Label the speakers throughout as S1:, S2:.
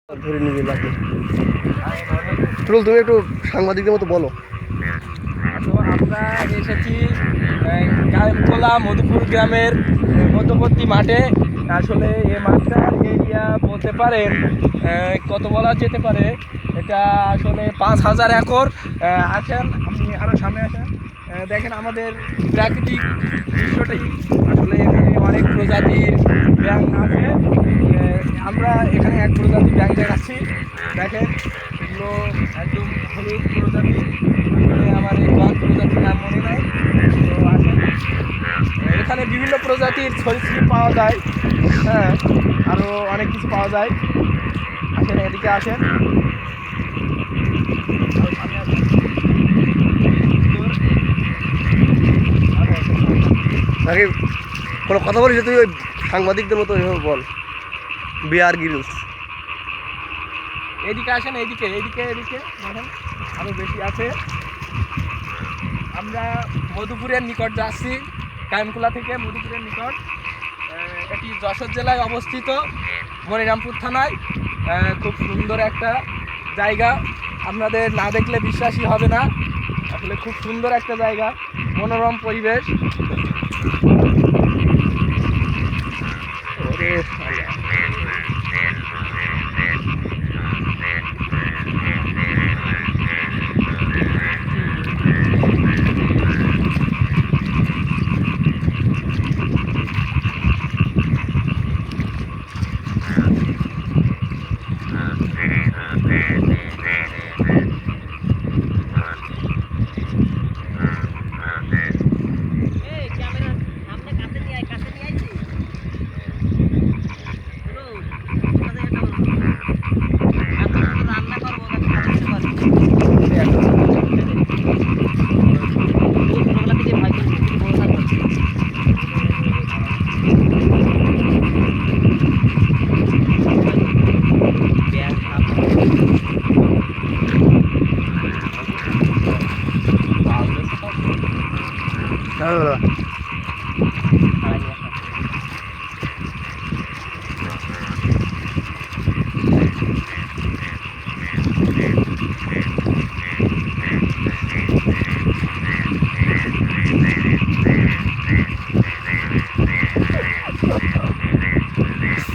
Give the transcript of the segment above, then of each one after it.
S1: ধরে নিয়ে লাগে টুরুল, তুমি একটু সাংবাদিকদের মতো বলো।
S2: আমরা এসেছি কায়েমকোলা মধুপুর গ্রামের মধ্যবর্তী মাঠে। আসলে এই মাঠটার এরিয়া বলতে পারেন কত বলা যেতে পারে, এটা আসলে 5,000 একর। আসেন, আপনি আরও সামনে আসেন, দেখেন আমাদের প্রাকৃতিক দৃশ্যটি। আসলে এখানে অনেক প্রজাতির ব্যাঙ আছে। আমরা এখানে এক প্রজাতির ব্যাঙ দেখাচ্ছি, দেখেন এগুলো একদম হলুদ প্রজাতি। আমার এই বাঘ প্রজাতির নাম মনে নাই। তো আসেন, এখানে বিভিন্ন প্রজাতির সরীসৃপ পাওয়া যায়। হ্যাঁ, আরও অনেক কিছু পাওয়া যায়। আসেন, এদিকে আসেন।
S1: নাকি কোনো কথা বলিস, তুই ওই সাংবাদিকদের মতো এভাবে বল। Bear Grylls.
S2: এদিকে আসেন, এদিকে এদিকে এদিকে দেখেন আরও বেশি আছে। আমরা মধুপুরের নিকট যাচ্ছি, কায়েমকোলা থেকে মধুপুরের নিকট। এটি যশোর জেলায় অবস্থিত, মনিরামপুর থানায়। খুব সুন্দর একটা জায়গা, আপনাদের না দেখলে বিশ্বাসই হবে না। আসলে খুব সুন্দর একটা জায়গা, মনোরম পরিবেশ।
S1: ওরে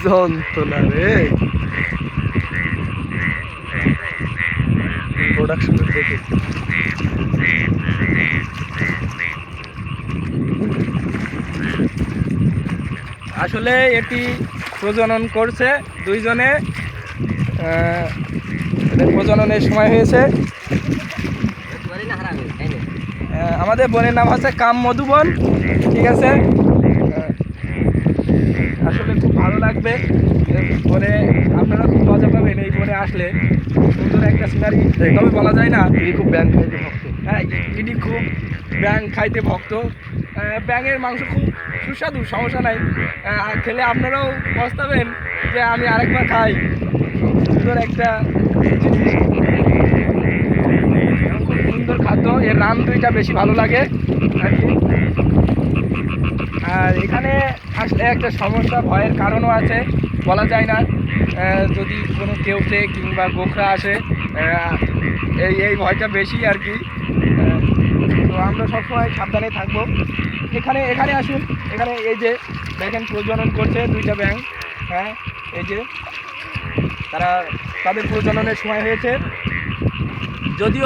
S1: যন্ত্রণা রে, প্রোডাকশন দেখে।
S2: আসলে এটি প্রজনন করছে দুইজনে, এদের প্রজননের সময় হয়েছে। আমাদের বনের নাম হচ্ছে কাম মধুবন, ঠিক আছে। আসলে খুব ভালো লাগবে বনে, আপনারা খুব মজা পাবেন এই বনে আসলে। সুন্দর একটা সিনারি, তবে বলা যায় না।
S1: ইনি খুব ব্যাংক খাইতে ভক্ত।
S2: হ্যাঁ, ইনি খুব ব্যাঙ খাইতে ভক্ত। ব্যাঙের মাংস খুব সুস্বাদু, সমস্যা নাই। খেলে আপনারাও পস্তাবেন যে আমি আরেকবার খাই। সুন্দর একটা জিনিস, খুব সুন্দর খাদ্য। এর রান দুইটা বেশি ভালো লাগে আর কি। আর এখানে আসলে একটা সমস্যা, ভয়ের কারণও আছে, বলা যায় না। যদি কোনো কেউটে কিংবা গোখরা আসে, এই ভয়টা বেশি আর কি। তো আমরা সবসময় সাবধানে থাকবো। এখানে এখানে আসুন, এখানে এই যে দেখেন প্রজনন করছে দুইটা ব্যাঙ। হ্যাঁ, এই যে তাদের প্রজননের সময় হয়েছে, যদিও